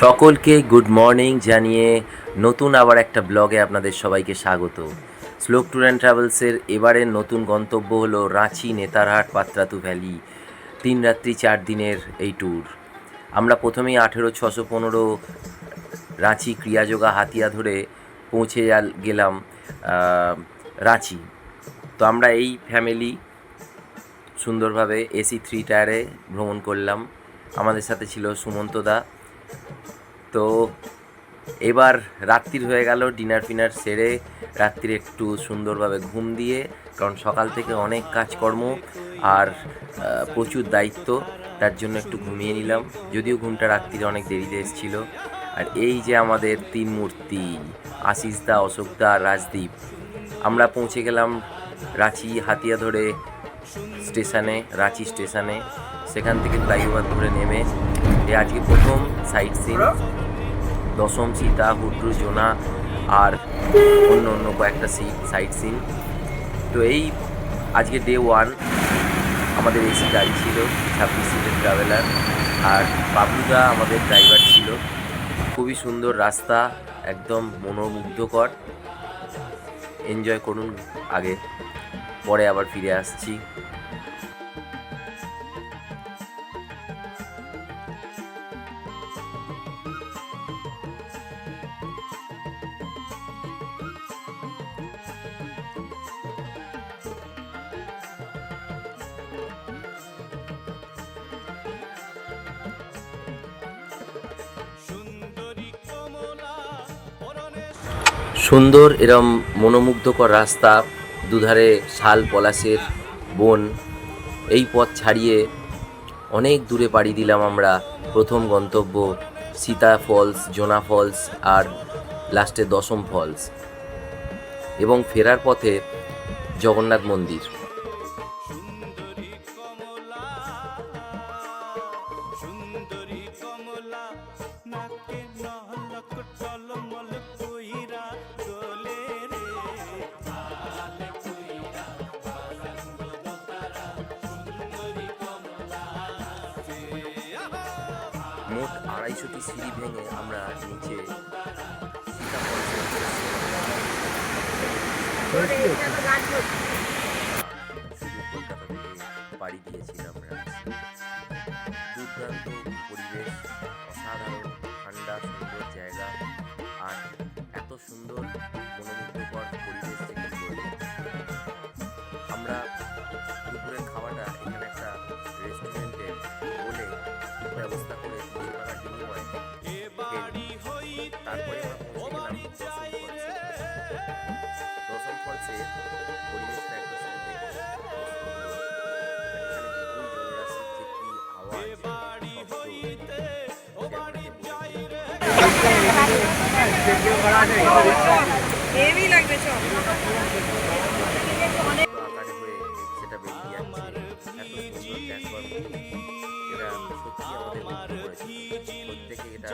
সকলকে good morning জানিয়ে নতুন আবার একটা ব্লগে আপনাদের সবাইকে স্বাগত। শ্লোক ট্যুর অ্যান্ড ট্রাভেলসের এবারের নতুন গন্তব্য হলো রাঁচি, নেতারহাট, পাত্রাতু ভ্যালি। 3 রাত্রি 4 দিনের এই ট্যুর। আমরা প্রথমেই 18,615 রাঁচি ক্রিয়াযোগা হাতিয়া ধরে পৌঁছে গেলাম রাঁচি। তো আমরা এই ফ্যামিলি সুন্দরভাবে এসি 3 টায়ারে ভ্রমণ করলাম। আমাদের সাথে ছিল সুমন্তদা। তো এবার রাত্রির হয়ে গেল, ডিনার ফিনার সেরে রাত্রির একটু সুন্দরভাবে ঘুম দিয়ে, কারণ সকাল থেকে অনেক কাজকর্ম আর প্রচুর দায়িত্ব, তার জন্য একটু ঘুমিয়ে নিলাম, যদিও ঘুমটা রাত্রিরে অনেক দেরিতে এসেছিল। আর এই যে আমাদের 3 মূর্তি, আশিসদা, অশোকদা আর রাজদীপ। আমরা পৌঁছে গেলাম রাঁচি হাতিয়া ধরে স্টেশনে, রাঁচি স্টেশনে। সেখান থেকে ফ্লাইওভার ধরে নেমে আজকে প্রথম সাইট সিন দশম, সীতা, হুড্রু, জোনা আর অন্য কয়েকটা সাইট সিন। তো এই আজকে ডে 1। আমাদের এসি গাড়ি ছিল, 26 সিটের ট্রাভেলার, আর বাবলুদা আমাদের ড্রাইভার ছিল। খুবই সুন্দর রাস্তা, একদম মনোমুগ্ধকর। এনজয় করুন আগে, পরে আবার ফিরে আসছি। সুন্দর এরম মনোমুগ্ধকর রাস্তা, দুধারে শাল পলাশের বন। এই পথ ছাড়িয়ে অনেক দূরে পাড়ি দিলাম আমরা। প্রথম গন্তব্য সীতা ফলস, জোনা ফলস আর লাস্টে দশম ফলস, এবং ফেরার পথে জগন্নাথ মন্দির। মোট 250টি সিঁড়ি ভেঙে আমরা নিচে সীতা ফলসে শুধু কলকাতা থেকে পাড়ি দিয়েছিলাম রাঁচি। দুর্দান্ত পরিবেশ, অসাধারণ ঠান্ডা সুন্দর জায়গা, আর এত সুন্দর মনোমুগ্ধকর পরিবেশ থেকে বলবো। আমরা দুপুরের খাওয়াটা এখানে একটা রেস্টুরেন্টে বলে ব্যবস্থা করে 3 টাকার বিনিময়ে তারপরে আমরা পৌঁছে গেলাম দশম ফলসে। পরিবেশটা একদম সুন্দর, এখানে বিপুল জলরাশির যে কি আওয়াজ, আকারে হয়ে সেটা বেরিয়ে যাচ্ছে, এত সুন্দর দেখবার মতো। এরা সত্যি আমাদের মুগ্ধ করেছে, প্রত্যেকে এটা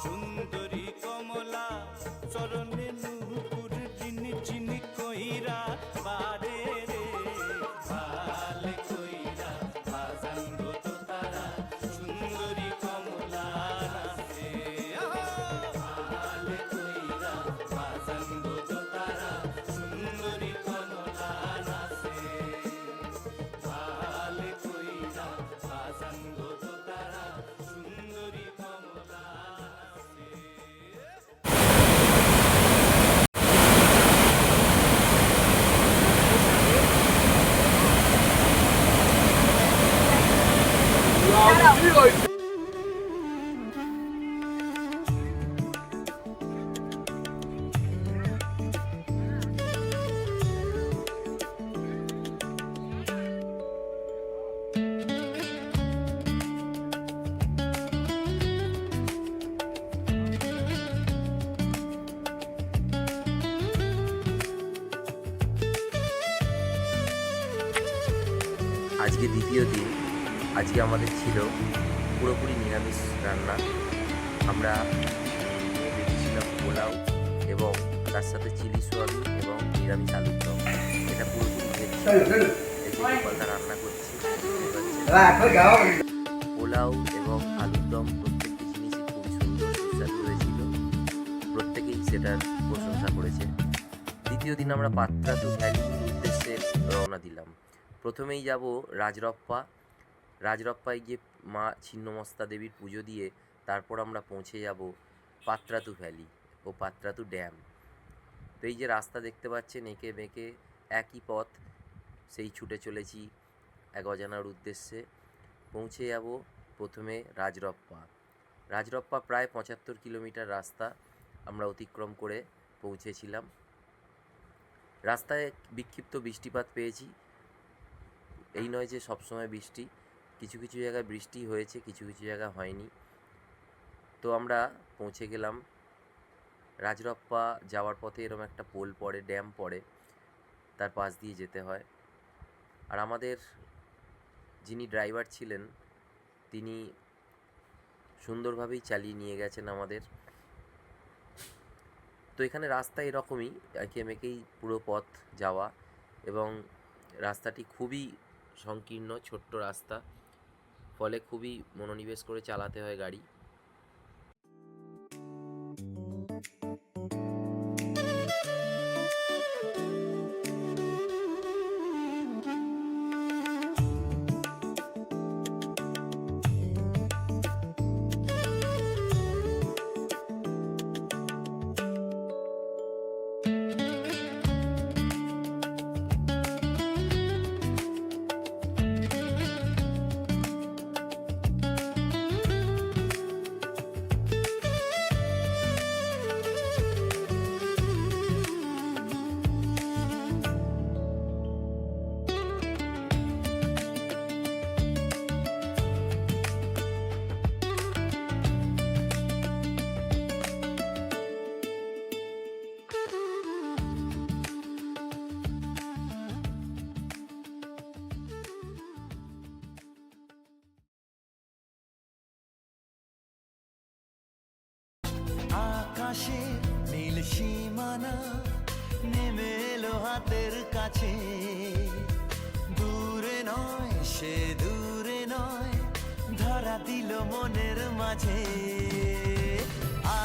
সুন্দরী কমলা চরণে নূপুর চিনি চিনি কইরা আজকে দ্বিতীয় দিন। আজকে আমাদের ছিল পুরোপুরি নিরামিষ রান্না। আমরা নিয়ে বেরিয়েছিলাম পোলাও এবং তার সাথে চিলি সোয়াবিন এবং নিরামিষ আলুর দম। এটা পুরোপুরি ভেজ ছিল। এই যে গোপালদা রান্না করছে, পোলাও এবং আলুর দম প্রত্যেকটি জিনিসই খুবই সুন্দর সুস্বাদু হয়েছিল। প্রত্যেকেই সেটার প্রশংসা করেছে। দ্বিতীয় দিন আমরা পাত্রাতু ভ্যালির উদ্দেশ্যে রওনা দিলাম। প্রথমেই যাব রাজরপ্পা। রাজরপ্পায় গিয়ে মা ছিন্নমস্তা দেবীর পুজো দিয়ে তারপর আমরা পৌঁছে যাব পাত্রাতু ভ্যালি ও পাত্রাতু ড্যাম। তো এই যে রাস্তা দেখতে পাচ্ছেন এঁকে বেঁকে একই পথ, সেই ছুটে চলেছি এক অজানার উদ্দেশ্যে। পৌঁছে যাব প্রথমে রাজরপ্পা। রাজরপ্পা প্রায় 75 কিলোমিটার রাস্তা আমরা অতিক্রম করে পৌঁছেছিলাম। রাস্তায় বিক্ষিপ্ত বৃষ্টিপাত পেয়েছি। এই নয় যে সবসময় বৃষ্টি, কিছু কিছু জায়গায় বৃষ্টি হয়েছে, কিছু কিছু জায়গায় হয়নি। তো আমরা পৌঁছে গেলাম। রাজরপ্পা যাওয়ার পথে এরকম একটা পোল পড়ে, ড্যাম পড়ে, তার পাশ দিয়ে যেতে হয়। আর আমাদের যিনি ড্রাইভার ছিলেন তিনি সুন্দরভাবেই চালিয়ে নিয়ে গেছেন আমাদের। তো এখানে রাস্তা এরকমই এঁকে মেকেই পুরো পথ যাওয়া, এবং রাস্তাটি খুবই সংকীর্ণ, ছোট্ট রাস্তা, ফলে খুবই মনোনিবেশ করে চালাতে হয় গাড়ি। আকাশে নীল সীমানা নেমে এলো হাতের কাছে, দূরে নয় সে দূরে নয়, ধরা দিল মনের মাঝে।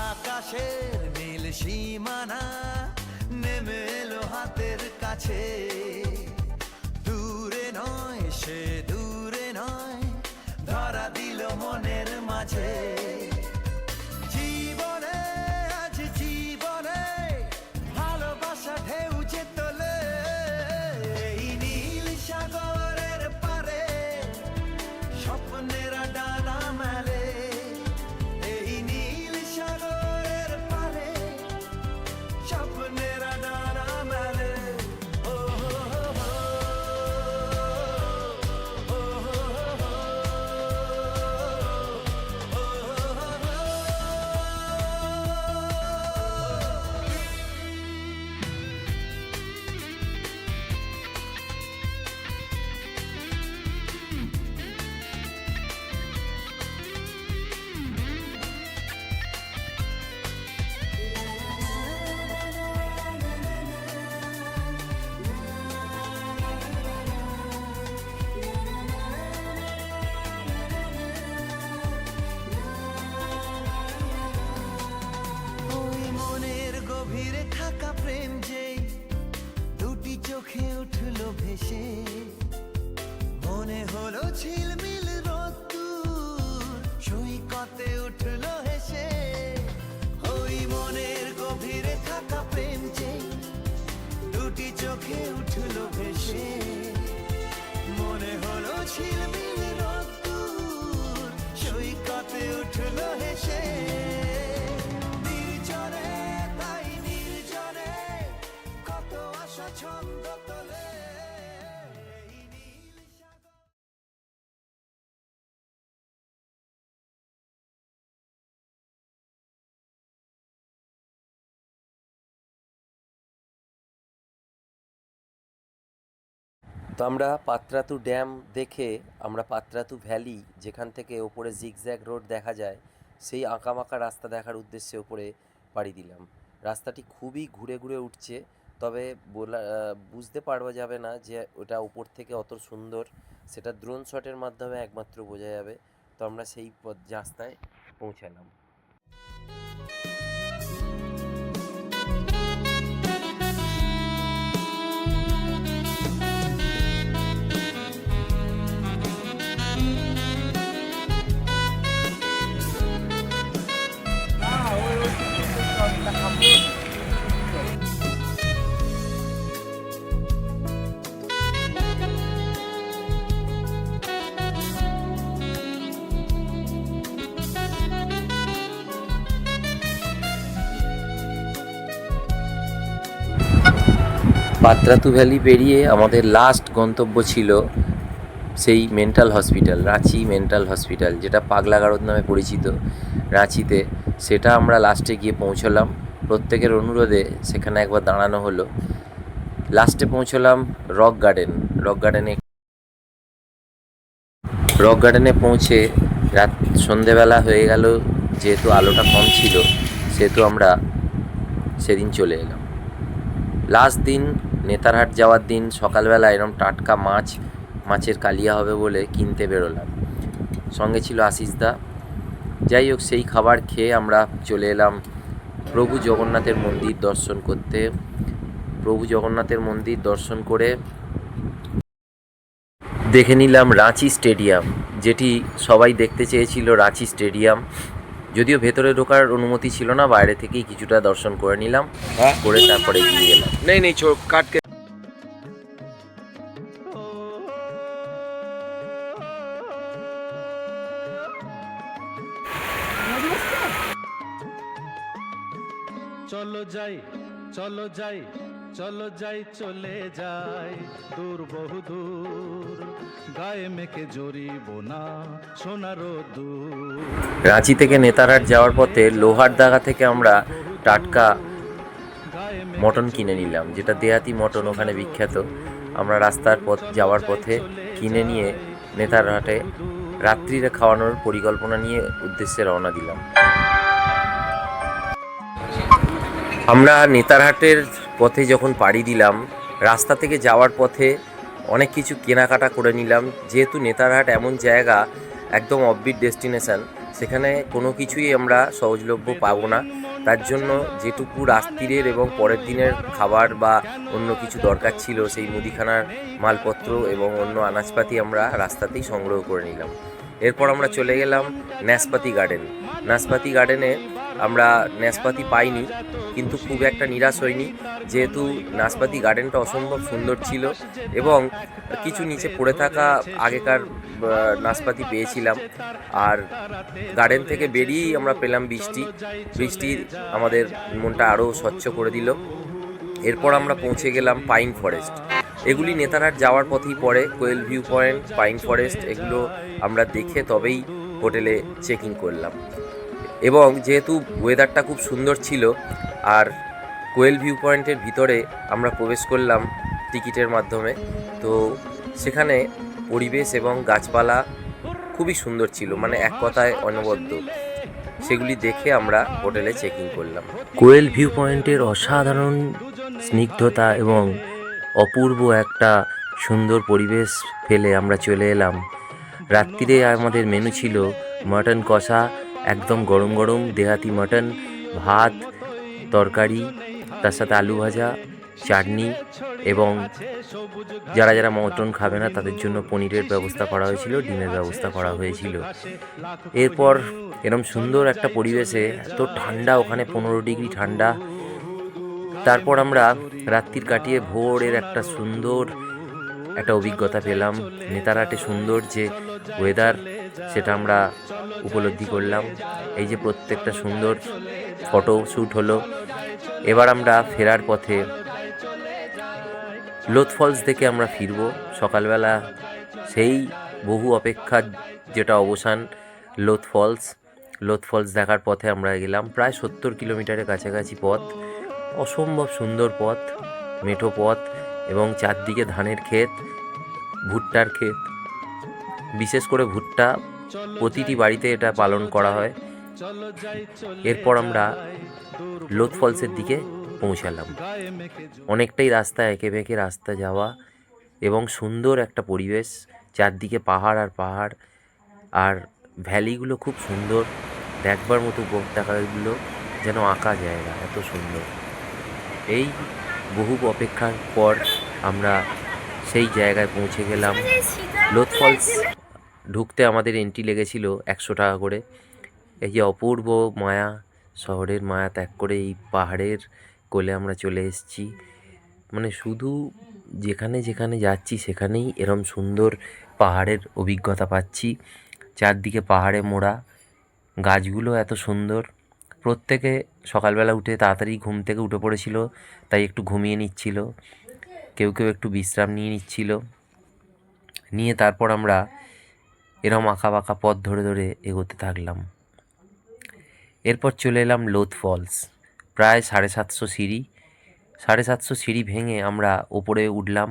আকাশের নীল সীমানা নেমে এলো হাতের কাছে, দূরে নয় সে দূরে নয়, ধরা দিল মনের মাঝে। ঢেউ যে তোলে এই নীল সাগরের পারে, স্বপ্নেরা ডানা মেলে এই নীল সাগরের পারে, স্বপ্নেরা ডানা মেলে। ও গভীরে থাকা প্রেম যেই দুটি চোখে উঠলো ভেসে, মনে হলো ঝিলমিল রোদ্দুর সৈকতে উঠলো হেসে। ওই মনের গভীরে থাকা প্রেম যেই দুটি চোখে উঠলো ভেসে, মনে হলো ঝিলমিল রোদ্দুর সৈকতে উঠলো হেসে। ছন্দ তোলে এই নীল সাগর। তো আমরা পাত্রাতু ড্যাম দেখে আমরা পাত্রাতু ভ্যালি, যেখান থেকে ওপরে জিগজ্যাগ রোড দেখা যায়, সেই আঁকাবাঁকা রাস্তা দেখার উদ্দেশ্যে ওপরে পাড়ি দিলাম। রাস্তাটি খুবই ঘুরে ঘুরে উঠছে, তবে বুঝতে পারবা যাবে না যে ওটা উপর থেকে অত সুন্দর, সেটা ড্রোন শটের মাধ্যমে একমাত্র বোঝা যাবে। তো আমরা সেই রাস্তায় পৌঁছালাম। পাত্রাতু ভ্যালি পেরিয়ে আমাদের লাস্ট গন্তব্য ছিল সেই mental hospital, Ranchi mental hospital, যেটা পাগলাগারদ নামে পরিচিত রাঁচিতে। সেটা আমরা লাস্টে গিয়ে পৌঁছলাম। প্রত্যেকের অনুরোধে সেখানে একবার দাঁড়ানো হলো। লাস্টে পৌঁছলাম রক গার্ডেনে পৌঁছে সন্ধেবেলা হয়ে গেল। যেহেতু আলোটা কম ছিল, সেহেতু আমরা সেদিন চলে এলাম। লাস্ট দিন, নেতারহাট যাওয়ার দিন সকালবেলা এরম টাটকা মাছের কালিয়া হবে বলে কিনতে বেরোলাম। সঙ্গে ছিল আশিসদা। যাই হোক, সেই খাবার খেয়ে আমরা চলে এলাম প্রভু জগন্নাথের মন্দির দর্শন করতে। প্রভু জগন্নাথের মন্দির দর্শন করে দেখে নিলাম রাঁচি স্টেডিয়াম, যেটি সবাই দেখতে চেয়েছিল। রাঁচি স্টেডিয়াম, যদিও ভেতরে ঢোকার অনুমতি ছিল না, বাইরে থেকেই কিছুটা দর্শন করে নিলাম, করে তারপরে এগিয়ে গেলাম। नहीं काट के চলো যাই চলো যাই চলো যাই চলে যাই দূর বহু দূর গায়ে মেখে জড়িব না সোনারো দূর। রাঁচি থেকে নেতারহাট যাওয়ার পথে লোহারদাগা থেকে আমরা টাটকা মটন কিনে নিলাম, যেটা দেহাতি মটন ওখানে বিখ্যাত। আমরা রাস্তার যাওয়ার পথে কিনে নিয়ে নেতারহাটে রাত্রিরে খাওয়ানোর পরিকল্পনা নিয়ে উদ্দেশ্যে রওনা দিলাম। আমরা নেতারহাটের পথে যখন পাড়ি দিলাম, রাস্তা থেকে যাওয়ার পথে অনেক কিছু কেনাকাটা করে নিলাম। যেহেতু নেতারহাট এমন জায়গা, একদম অফবিট ডেস্টিনেশন, সেখানে কোনো কিছুই আমরা সহজলভ্য পাবো না। তার জন্য যেটুকু রাত্রিরের এবং পরের দিনের খাবার বা অন্য কিছু দরকার ছিল, সেই মুদিখানার মালপত্র এবং অন্য আনাজপাতি আমরা রাস্তাতেই সংগ্রহ করে নিলাম। এরপর আমরা চলে গেলাম ন্যাসপাতি গার্ডেনে। আমরা নাশপাতি পাইনি, কিন্তু খুব একটা নিরাশ হইনি, যেহেতু নাশপাতি গার্ডেনটা অসম্ভব সুন্দর ছিল এবং কিছু নিচে পড়ে থাকা আগেকার নাশপাতি পেয়েছিলাম। আর গার্ডেন থেকে বেরিয়েই আমরা পেলাম বৃষ্টি আমাদের মনটা আরও স্বচ্ছ করে দিল। এরপর আমরা পৌঁছে গেলাম পাইন ফরেস্ট। এগুলি নেতারহাট যাওয়ার পথেই পড়ে। কোয়েল ভিউ পয়েন্ট, পাইন ফরেস্ট, এগুলো আমরা দেখে তবেই হোটেলে চেক ইন করলাম। এবং যেহেতু ওয়েদারটা খুব সুন্দর ছিল, আর কোয়েল ভিউ পয়েন্টের ভিতরে আমরা প্রবেশ করলাম টিকিটের মাধ্যমে, তো সেখানে পরিবেশ এবং গাছপালা খুবই সুন্দর ছিল, মানে এক কথায় অনবদ্য। সেগুলি দেখে আমরা হোটেলে চেক ইন করলাম। কোয়েল ভিউ পয়েন্টের অসাধারণ স্নিগ্ধতা এবং অপূর্ব একটা সুন্দর পরিবেশ ফেলে আমরা চলে এলাম। রাত্রিরে আমাদের মেনু ছিল মাটন কষা, একদম গরম গরম দেহাতি মাটন, ভাত, তরকারি, তার সাথে আলু ভাজা, চাটনি, এবং যারা যারা মটন খাবে না তাদের জন্য পনিরের ব্যবস্থা করা হয়েছিল, ডিমের ব্যবস্থা করা হয়েছিল। এরপর এরম সুন্দর একটা পরিবেশে, এত ঠান্ডা ওখানে, 15 ডিগ্রি ঠান্ডা। তারপর আমরা রাত্রির কাটিয়ে ভোরের একটা সুন্দর একটা অভিজ্ঞতা পেলাম। নেতারহাটে সুন্দর যে ওয়েদার, সেটা আমরা উপলব্ধি করলাম। এই যে প্রত্যেকটা সুন্দর ফটো শ্যুট হলো। এবার আমরা ফেরার পথে লোথ ফলস দেখে আমরা ফিরব। সকালবেলা সেই বহু অপেক্ষার যেটা অবসান, লোথ ফলস দেখার পথে আমরা গেলাম। প্রায় 70 কিলোমিটারের কাছাকাছি পথ, অসম্ভব সুন্দর পথ, মেঠো পথ, এবং চারদিকে ধানের ক্ষেত, ভুট্টার ক্ষেত, বিশেষ করে ভুট্টা প্রতিটি বাড়িতে এটা পালন করা হয়। এরপর আমরা লোথ ফলসের দিকে পৌঁছালাম। অনেকটাই রাস্তা, এঁকে বেঁকে রাস্তা যাওয়া এবং সুন্দর একটা পরিবেশ, চারদিকে পাহাড় আর পাহাড়, আর ভ্যালিগুলো খুব সুন্দর, দেখবার মতো উপত্যকাগুলো যেন আঁকা জায়গা, এত সুন্দর। এই বহু অপেক্ষার পর আমরা সেই জায়গায় পৌঁছে গেলাম। লোথ ফলস ঢুকতে আমাদের এন্ট্রি লেগেছিল 100 টাকা করে। এই যে অপূর্ব মায়া, শহরের মায়া ত্যাগ করে এই পাহাড়ের কোলে আমরা চলে এসেছি। মানে শুধু যেখানে যেখানে যাচ্ছি সেখানেই এরম সুন্দর পাহাড়ের অভিজ্ঞতা পাচ্ছি। চারদিকে পাহাড়ে মোড়া, গাছগুলো এত সুন্দর। প্রত্যেকে সকালবেলা উঠে তাড়াতাড়ি ঘুম থেকে উঠে পড়েছিল, তাই একটু ঘুমিয়ে নিচ্ছিল, কেউ কেউ একটু বিশ্রাম নিয়ে নিচ্ছিল। নিয়ে তারপর আমরা এরম আঁকা বাঁকা পথ ধরে ধরে এগোতে থাকলাম। এরপর চলে এলাম লোথ ফলস। প্রায় 750 সিঁড়ি, 750 সিঁড়ি ভেঙে আমরা ওপরে উঠলাম,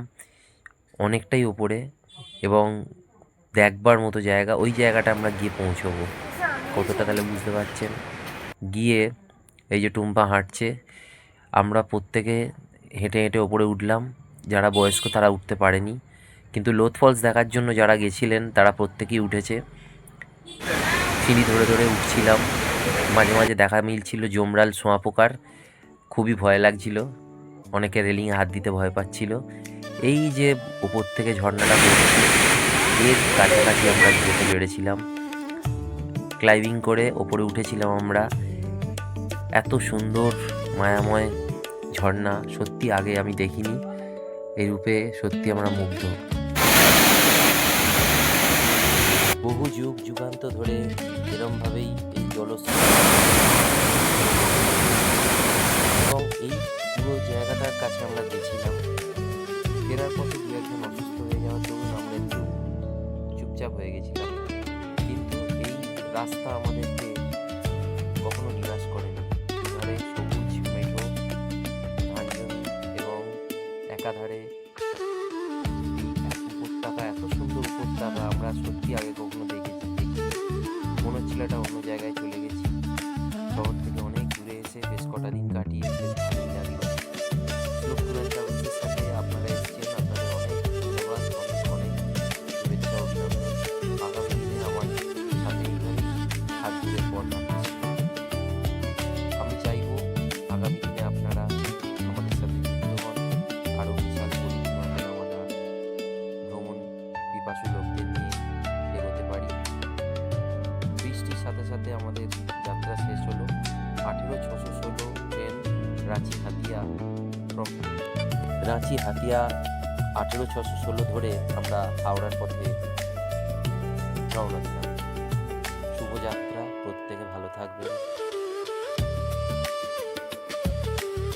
অনেকটাই ওপরে, এবং দেখবার মতো জায়গা। ওই জায়গাটা আমরা গিয়ে পৌঁছবো, কতটা তাহলে বুঝতে পারছেন। গিয়ে এই যে টুম্পা হাঁটছে, আমরা প্রত্যেকে হেঁটে হেঁটে ওপরে উঠলাম। যারা বয়স্ক তারা উঠতে পারেনি, কিন্তু লোথ ফলস দেখার জন্য যারা গেছিলেন তারা প্রত্যেকেই উঠেছে। সিঁড়ি ধরে ধরে উঠছিলাম, মাঝে মাঝে দেখা মিলছিল জমরাল সোঁয়াপোকার, খুবই ভয় লাগছিল, অনেকে রেলিংয়ে হাত দিতে ভয় পাচ্ছিল। এই যে ওপর থেকে ঝর্ণাটা পড়ছে, এর কাছাকাছি আমরা যেতে পেরেছিলাম। ক্লাইম্বিং করে ওপরে উঠেছিলাম আমরা। এত সুন্দর মায়াময় ঝর্ণা সত্যি আগে আমি দেখিনি, এই রূপে সত্যি আমরা মুগ্ধ। বহু যুগ যুগান্ত ধরে এরমভাবেই এই জলস্রোত এবং এই পুরো জায়গাটার কাছে আমরা গেছিলাম। ফেরার পথে দু একজন অসুস্থ হয়ে যাওয়ার দরুন আমরা একটু চুপচাপ হয়ে গেছিলাম, কিন্তু এই রাস্তা আমাদেরকে কখনো নিরাশ করেনি। দুধারে সবুজ মেঠো ধান জমি এবং একাধারে উপত্যকা, এত সুন্দর উপত্যকা আমরা সত্যি আগে কখনো দেখিনি। মনে হচ্ছিল এটা অন্য জায়গায় চলে গেছি। শহর থেকে অনেক দূরে এসে বেশ কটা দিন কাটিয়ে বেশ ভালোই লাগলো। স্লোক ট্যুর ট্রাভেলসের সাথে আপনারা এসেছেন, আপনাদের অনেক ধন্যবাদ, অনেক অনেক শুভেচ্ছা অভিনন্দন। আগামী দিনে আমার সাথে এইভাবেই হাত ধরে পথ হাঁটছি। আমি চাইবো আগামী দিনে আপনারা আমাদের সাথে যুক্ত হন, আরও বিশাল পরিমাণে আমরা ভ্রমণ পিপাসু লোকদের নিয়ে এগোতে পারি। বৃষ্টির সাথে সাথে আমাদের যাত্রা শেষ হলো। 18616 ট্রেন রাঁচি হাতিয়া, রাঁচি হাতিয়া 18616 ধরে আমরা হাওড়ার পথে রওনা দিলাম। শুভযাত্রা, প্রত্যেকে ভালো থাকবেন।